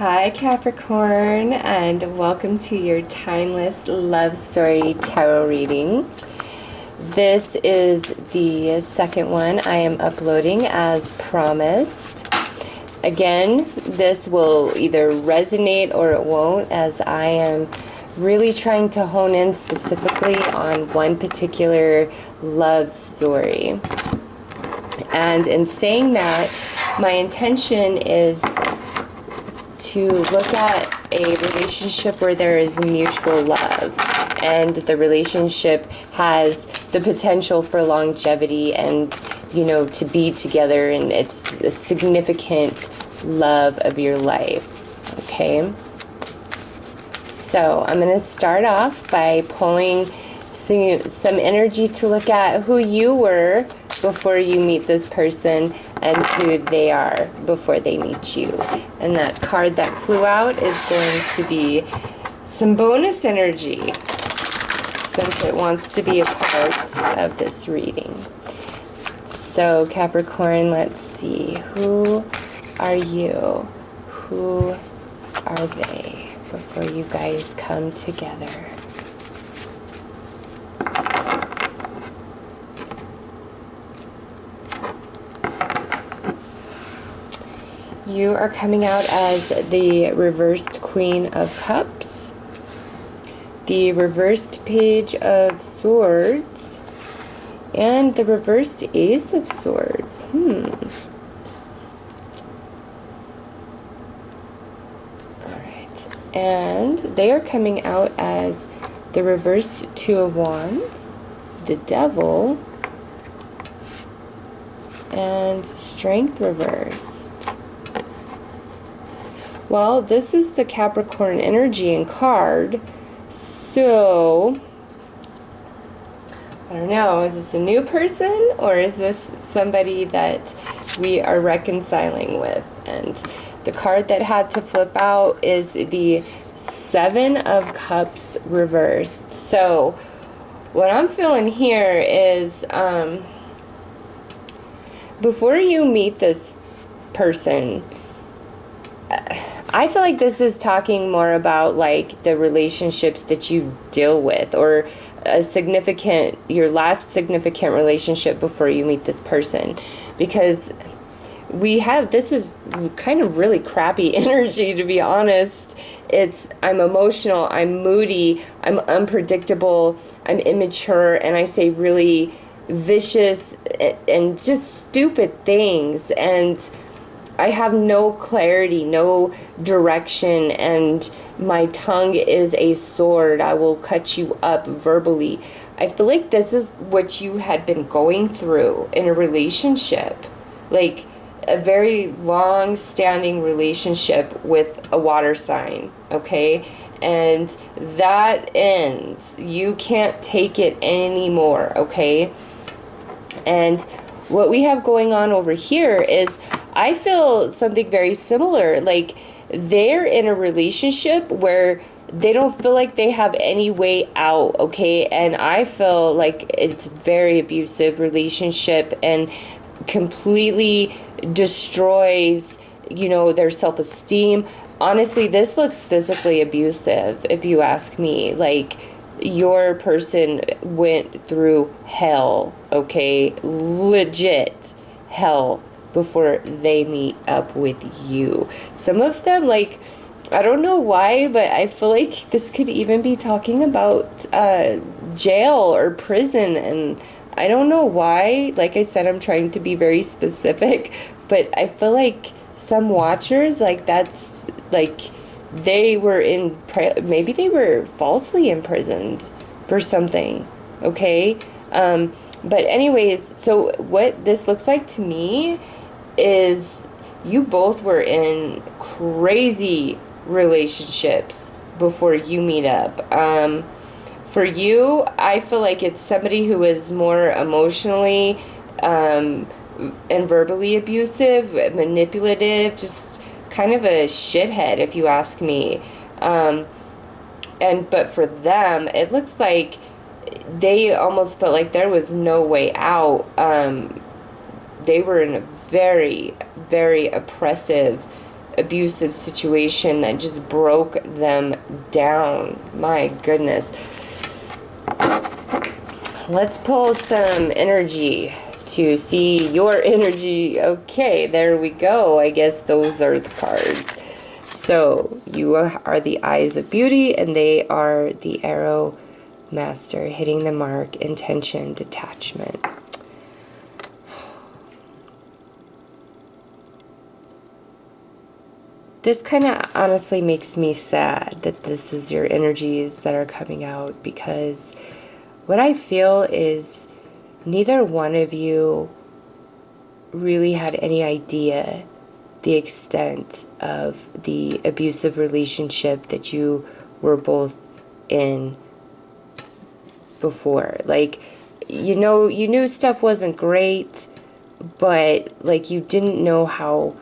Hi Capricorn, and welcome to your timeless love story tarot reading. This is the second one I am uploading as promised. Again, this will either resonate or it won't, as I am really trying to hone in specifically on one particular love story. And in saying that, my intention is to look at a relationship where there is mutual love and the relationship has the potential for longevity and, you know, to be together, and it's a significant love of your life. Okay, so I'm going to start off by pulling some energy to look at who you were before you meet this person and who they are before they meet you. And that card that flew out is going to be some bonus energy, since it wants to be a part of this reading. So Capricorn, let's see, who are you? Who are they before you guys come together? You are coming out as the reversed Queen of Cups, the reversed Page of Swords, and the reversed Ace of Swords. Alright. And they are coming out as the reversed Two of Wands, the Devil, and Strength reversed. Well, this is the Capricorn energy and card, so I don't know, is this a new person or is this somebody that we are reconciling with? And the card that had to flip out is the Seven of Cups reversed. So what I'm feeling here is before you meet this person, I feel like this is talking more about like the relationships that you deal with, or your last significant relationship before you meet this person, because this is kind of really crappy energy, to be honest. I'm emotional, I'm moody, I'm unpredictable, I'm immature, and I say really vicious and just stupid things, and I have no clarity, no direction, and my tongue is a sword. I will cut you up verbally. I feel like this is what you had been going through in a relationship, like a very long-standing relationship with a water sign, okay? And that ends. You can't take it anymore, okay? And what we have going on over here is, I feel something very similar. Like, they're in a relationship where they don't feel like they have any way out, okay? And I feel like it's very abusive relationship and completely destroys, you know, their self-esteem. Honestly, this looks physically abusive, if you ask me. Like, your person went through hell, okay? Legit hell before they meet up with you. Some of them, like, I don't know why, but I feel like this could even be talking about jail or prison, and I don't know why. Like I said, I'm trying to be very specific, but I feel like some watchers, like, that's like they were maybe they were falsely imprisoned for something, okay? But anyways, so what this looks like to me is you both were in crazy relationships before you meet up. For you, I feel like it's somebody who is more emotionally and verbally abusive, manipulative, just kind of a shithead, if you ask me. But for them, it looks like they almost felt like there was no way out. They were in a very, very oppressive abusive situation that just broke them down. My goodness. Let's pull some energy to see your energy. Okay, there we go. I guess those are the cards. So you are the eyes of beauty, and they are the arrow master, hitting the mark, intention, detachment. This kind of honestly makes me sad that this is your energies that are coming out, because what I feel is neither one of you really had any idea the extent of the abusive relationship that you were both in before. Like, you knew stuff wasn't great, but like you didn't know how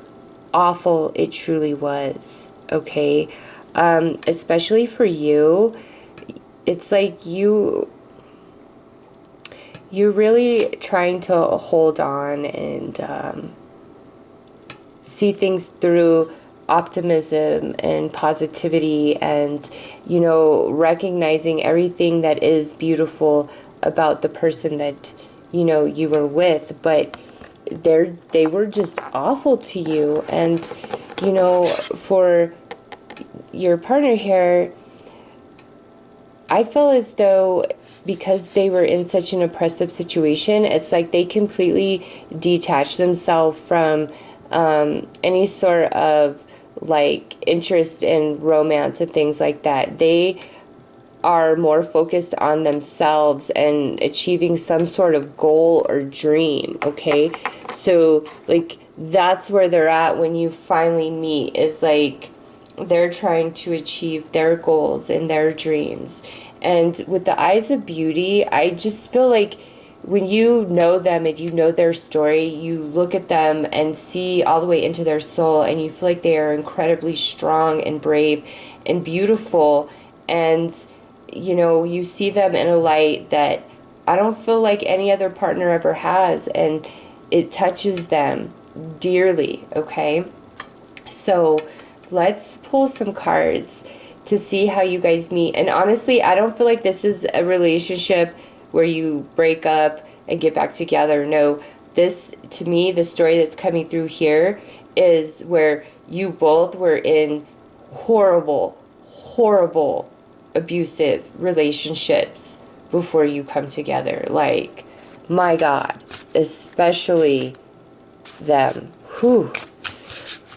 awful it truly was, okay? Especially for you, it's like you're really trying to hold on and see things through optimism and positivity, and recognizing everything that is beautiful about the person that you were with, but they were just awful to you. And for your partner here, I feel as though because they were in such an oppressive situation, it's like they completely detached themselves from any sort of like interest in romance and things like that. They are more focused on themselves and achieving some sort of goal or dream, okay? So like that's where they're at when you finally meet, is like they're trying to achieve their goals and their dreams. And with the eyes of beauty, I just feel like when you know them and you know their story, you look at them and see all the way into their soul, and you feel like they are incredibly strong and brave and beautiful. And you see them in a light that I don't feel like any other partner ever has, and it touches them dearly, okay? So let's pull some cards to see how you guys meet. And honestly, I don't feel like this is a relationship where you break up and get back together. No, this, to me, the story that's coming through here is where you both were in horrible, horrible, abusive relationships before you come together. Like, my God, especially them. Whew.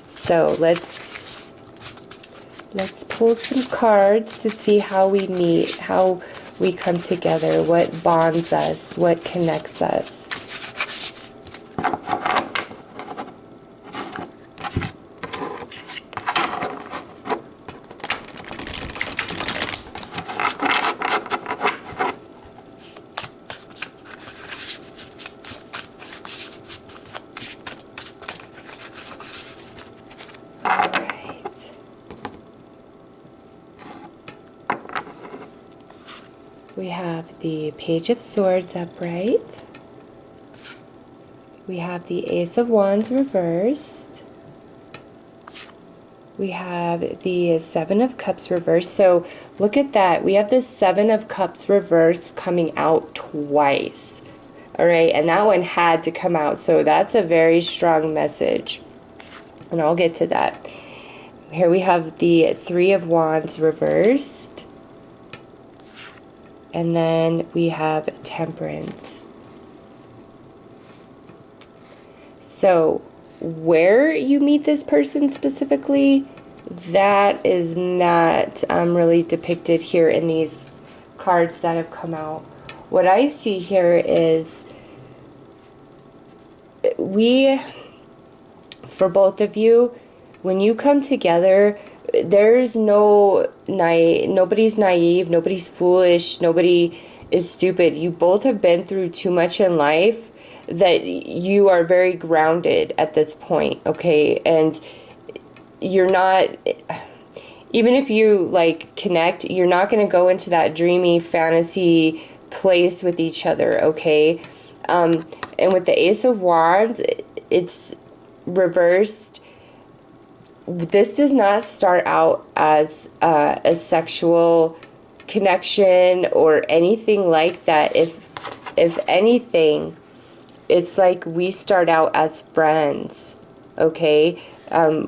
So let's pull some cards to see how we meet, how we come together, what bonds us, what connects us. We have the Page of Swords upright. We have the Ace of Wands reversed. We have the Seven of Cups reversed. So look at that. We have the Seven of Cups reversed coming out twice. All right, and that one had to come out. So that's a very strong message. And I'll get to that. Here we have the Three of Wands reversed. And then we have Temperance. So where you meet this person specifically, that is not really depicted here in these cards that have come out. What I see here is for both of you, when you come together, there's nobody's naive, nobody's foolish, nobody is stupid. You both have been through too much in life that you are very grounded at this point, okay? And you're not, even if you like connect, you're not going to go into that dreamy fantasy place with each other, okay? And with the Ace of Wands, it's reversed. this does not start out as a sexual connection or anything like that. If anything, it's like we start out as friends, okay?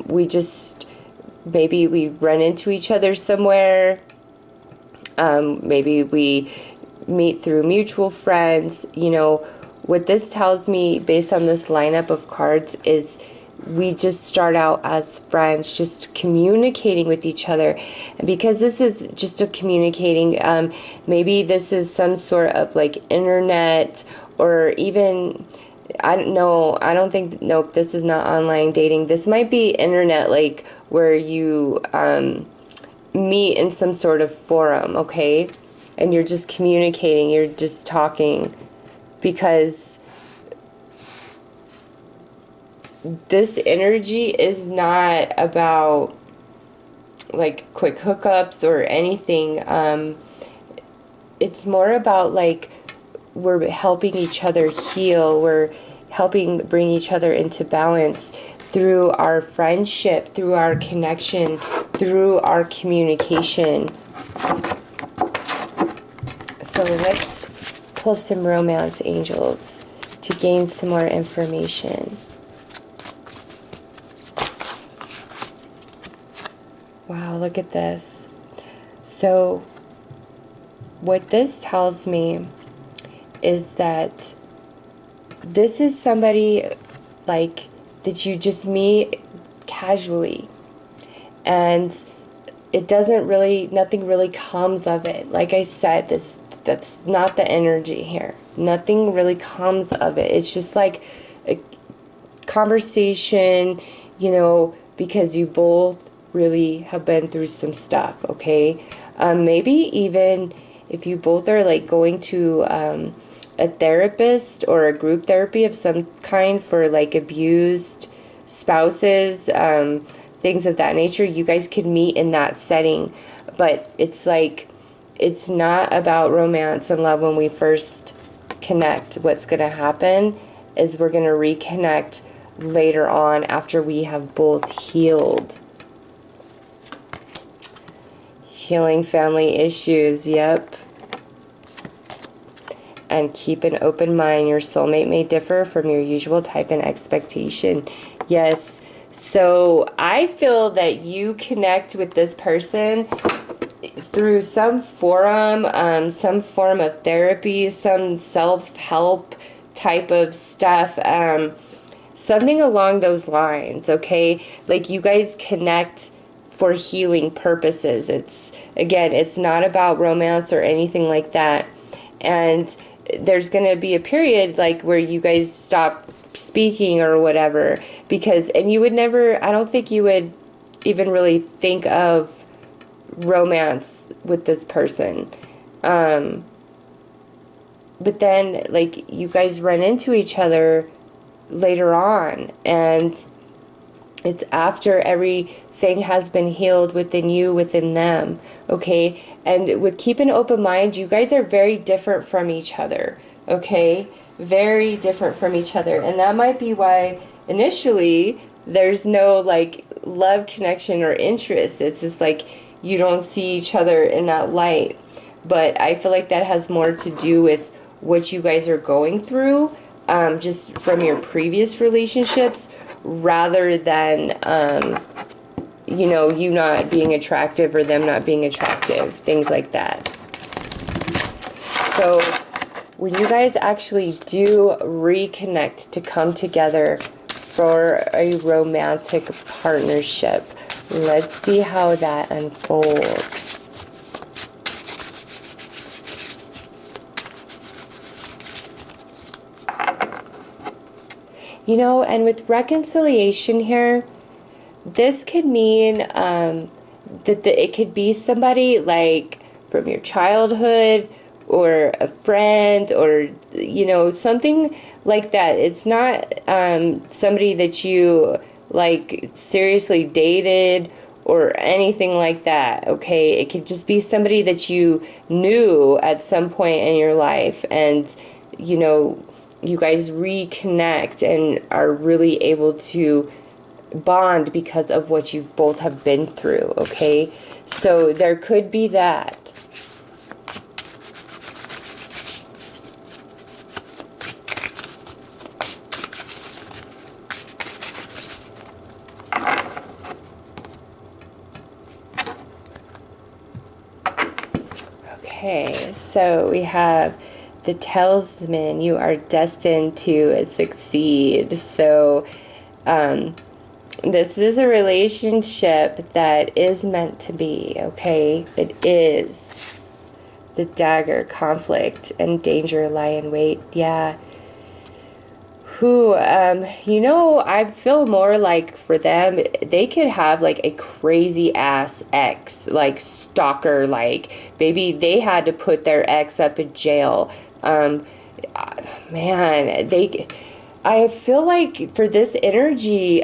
We just, maybe we run into each other somewhere. Maybe we meet through mutual friends. You know, what this tells me based on this lineup of cards is we just start out as friends, just communicating with each other. And because this is just a communicating, maybe this is some sort of like internet, or even, I don't know, I don't think, nope, this is not online dating. This might be internet, like where you meet in some sort of forum, okay? And you're just communicating, you're just talking, because this energy is not about like quick hookups or anything. It's more about like we're helping each other heal, we're helping bring each other into balance through our friendship, through our connection, through our communication. So let's pull some romance angels to gain some more information. Wow, look at this. So what this tells me is that this is somebody like that you just meet casually, and it doesn't really, nothing really comes of it. Like I said, that's not the energy here. Nothing really comes of it. It's just like a conversation, you know, because you both really have been through some stuff, okay? Maybe even if you both are like going to a therapist or a group therapy of some kind for like abused spouses, things of that nature, you guys could meet in that setting. But it's like, it's not about romance and love when we first connect. What's going to happen is we're going to reconnect later on after we have both healed. Healing family issues, yep. And keep an open mind. Your soulmate may differ from your usual type and expectation. Yes. So I feel that you connect with this person through some forum, some form of therapy, some self-help type of stuff, something along those lines, okay? Like you guys connect for healing purposes. It's, again, it's not about romance or anything like that. And there's going to be a period like where you guys stop speaking or whatever, because, and you would never, I don't think you would even really think of romance with this person. But then like you guys run into each other later on, and it's after everything has been healed within you, within them, okay? And with keep an open mind, you guys are very different from each other, okay? Very different from each other. And that might be why initially there's no like love connection or interest. It's just like you don't see each other in that light. But I feel like that has more to do with what you guys are going through, just from your previous relationships, rather than, you know, you not being attractive or them not being attractive, things like that. So when you guys actually do reconnect to come together for a romantic partnership, let's see how that unfolds. You know, and with reconciliation here, this could mean that it could be somebody like from your childhood or a friend or, you know, something like that. It's not somebody that you like seriously dated or anything like that, okay? It could just be somebody that you knew at some point in your life, and, you know, you guys reconnect and are really able to bond because of what you both have been through, okay? So there could be that. Okay, so we have the Talisman. You are destined to succeed. So this is a relationship that is meant to be, okay? It is. The Dagger, conflict, and danger lie in wait. Yeah. Who, you know, I feel more like for them, they could have like a crazy ass ex, like stalker, like maybe they had to put their ex up in jail. Man, I feel like for this energy,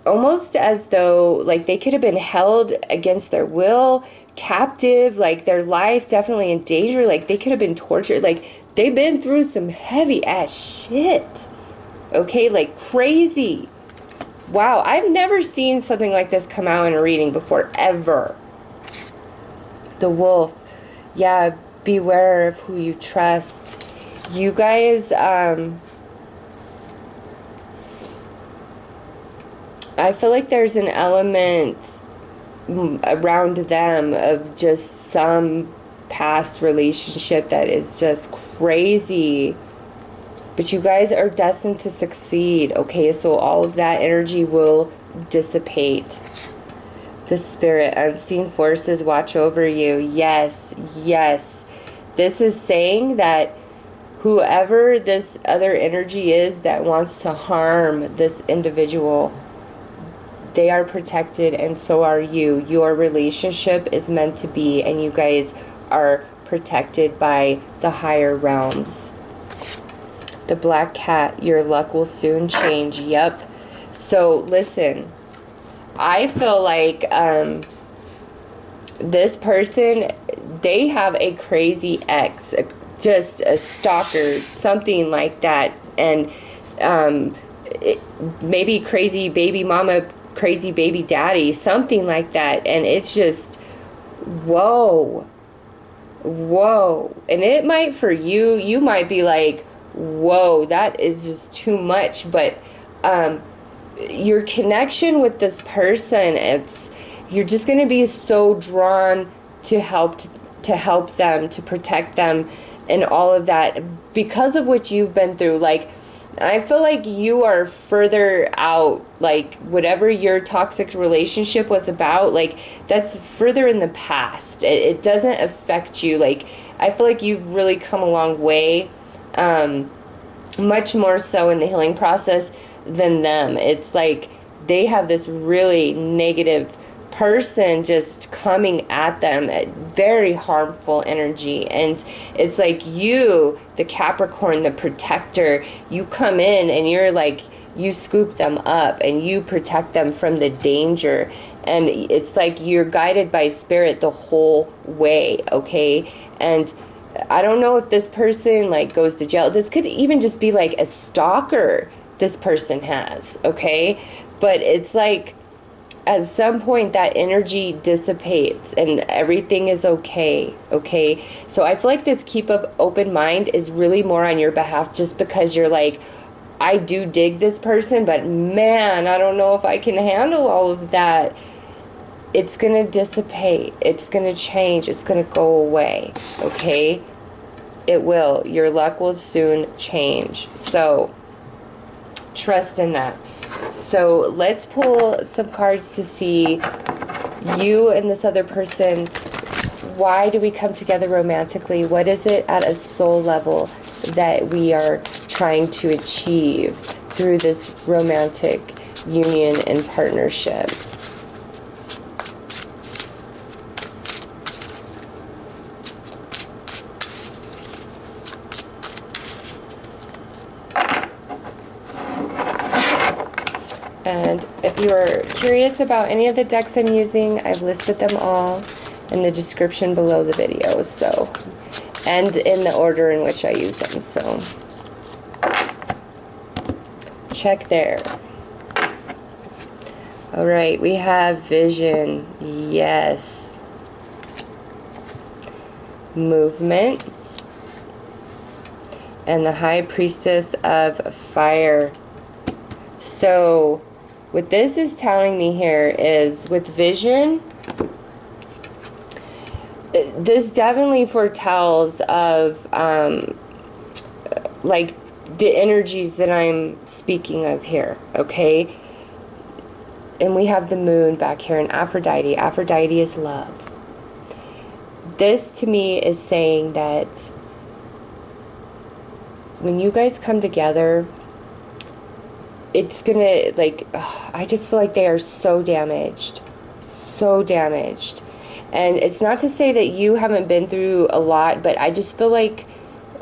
almost as though like they could have been held against their will, captive, like their life definitely in danger, like they could have been tortured, like they've been through some heavy ass shit, okay, like crazy. Wow, I've never seen something like this come out in a reading before, ever. The Wolf. Yeah, beware of who you trust. You guys, I feel like there's an element around them of just some past relationship that is just crazy. But you guys are destined to succeed, okay? So all of that energy will dissipate. The Spirit, unseen forces watch over you. Yes, yes. This is saying that whoever this other energy is that wants to harm this individual, they are protected, and so are you. Your relationship is meant to be, and you guys are protected by the higher realms. The Black Cat, your luck will soon change. Yep. So listen, I feel like this person, they have a crazy ex, just a stalker, something like that, and maybe crazy baby mama, crazy baby daddy, something like that. And it's just, whoa, and it might, for you, you might be like, whoa, that is just too much. But your connection with this person, you're just going to be so drawn to help them, to protect them, and all of that because of what you've been through. Like, I feel like you are further out, like whatever your toxic relationship was about, like that's further in the past. It doesn't affect you. Like, I feel like you've really come a long way, much more so in the healing process than them. It's like they have this really negative person just coming at them, very harmful energy. And it's like you, the Capricorn, the protector, you come in and you're like, you scoop them up and you protect them from the danger. And it's like you're guided by spirit the whole way, okay? And I don't know if this person like goes to jail. This could even just be like a stalker this person has, okay? But it's like at some point that energy dissipates and everything is okay, okay? So I feel like this keep up open mind is really more on your behalf, just because you're like, I do dig this person, but man, I don't know if I can handle all of that. It's going to dissipate. It's going to change. It's going to go away, okay? It will. Your luck will soon change. So trust in that. So let's pull some cards to see you and this other person. Why do we come together romantically? What is it at a soul level that we are trying to achieve through this romantic union and partnership? And if you are curious about any of the decks I'm using, I've listed them all in the description below the video, so, and in the order in which I use them, so check there. All right, we have vision. Yes. Movement. And the High Priestess of Fire. So what this is telling me here is with vision, this definitely foretells of like the energies that I'm speaking of here, okay? And we have the moon back here in Aphrodite. Aphrodite is love. This to me is saying that when you guys come together, it's gonna, like, I just feel like they are so damaged. So damaged. And it's not to say that you haven't been through a lot, but I just feel like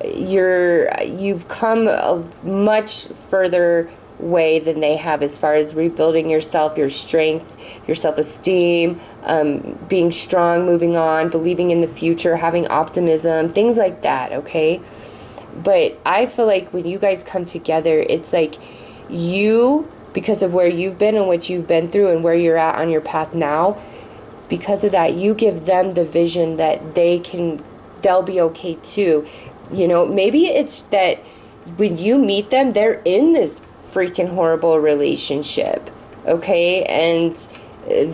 you've come a much further way than they have as far as rebuilding yourself, your strength, your self-esteem, being strong, moving on, believing in the future, having optimism, things like that, okay? But I feel like when you guys come together, it's like you, because of where you've been and what you've been through and where you're at on your path now, because of that, you give them the vision that they'll be okay too. You know, maybe it's that when you meet them, they're in this freaking horrible relationship, okay? And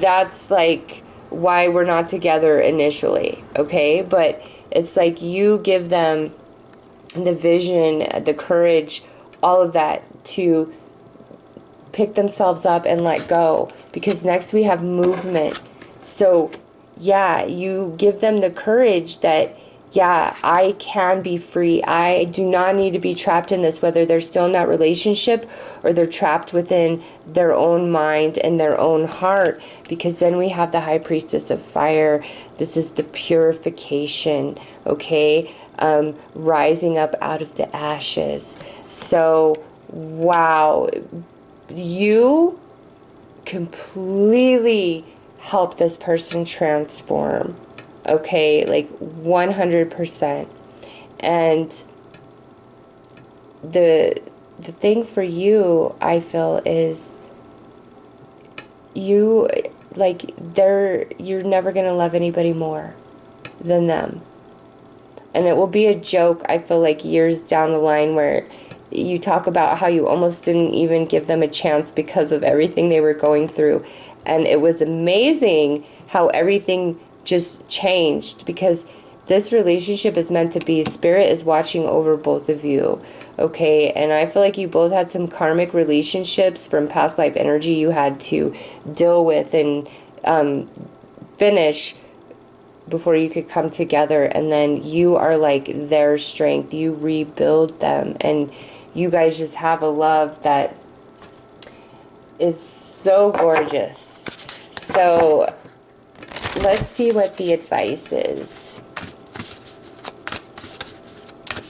that's like why we're not together initially, okay? But it's like you give them the vision, the courage, all of that to pick themselves up and let go. Because next we have movement. So yeah, you give them the courage that, yeah, I can be free. I do not need to be trapped in this, whether they're still in that relationship or they're trapped within their own mind and their own heart. Because then we have the High Priestess of Fire. This is the purification, okay? Rising up out of the ashes. So, wow. You completely help this person transform. Okay, like 100%. And the thing for you, I feel, is you, like, you're never gonna love anybody more than them. And it will be a joke, I feel like, years down the line where you talk about how you almost didn't even give them a chance because of everything they were going through. And it was amazing how everything just changed, because this relationship is meant to be. Spirit is watching over both of you, okay? And I feel like you both had some karmic relationships from past life energy you had to deal with and finish before you could come together. And then you are like their strength. You rebuild them, and you guys just have a love that is so gorgeous. So let's see what the advice is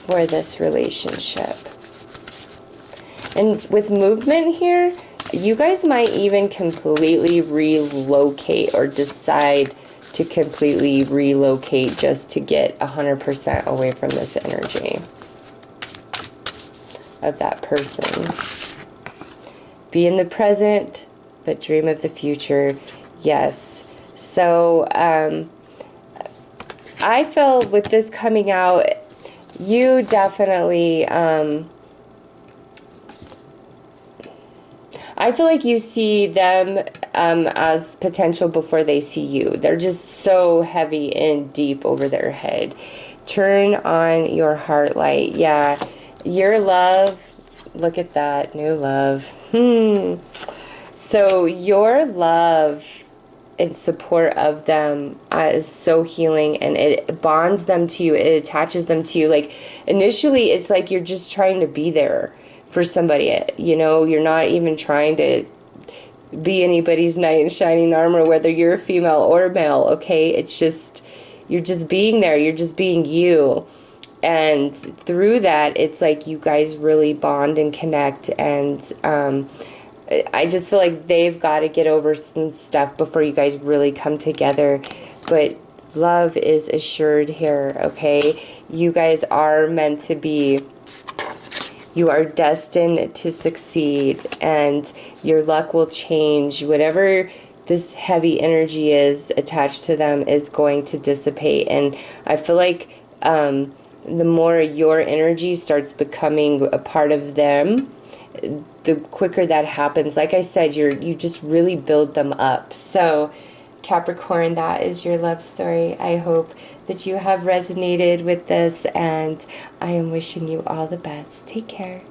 for this relationship. And with movement here, you guys might even completely relocate or decide to completely relocate just to get 100% away from this energy of that person. Be in the present, but dream of the future. Yes. So, I feel with this coming out, you definitely, I feel like you see them as potential before they see you. They're just so heavy and deep over their head. Turn on your heart light. Yeah, your love, look at that, new love. So your love and support of them is so healing, and it bonds them to you. It attaches them to you. Like, initially, it's like you're just trying to be there for somebody. You know, you're not even trying to be anybody's knight in shining armor, whether you're female or male, okay? It's just, you're just being there. You're just being you. And through that, it's like you guys really bond and connect. And I just feel like they've got to get over some stuff before you guys really come together. But love is assured here, okay? You guys are meant to be. you are destined to succeed, and your luck will change. Whatever this heavy energy is attached to them is going to dissipate. And I feel like the more your energy starts becoming a part of them, the quicker that happens. Like I said, you just really build them up. So Capricorn, that is your love story. I hope that you have resonated with this, and I am wishing you all the best. Take care.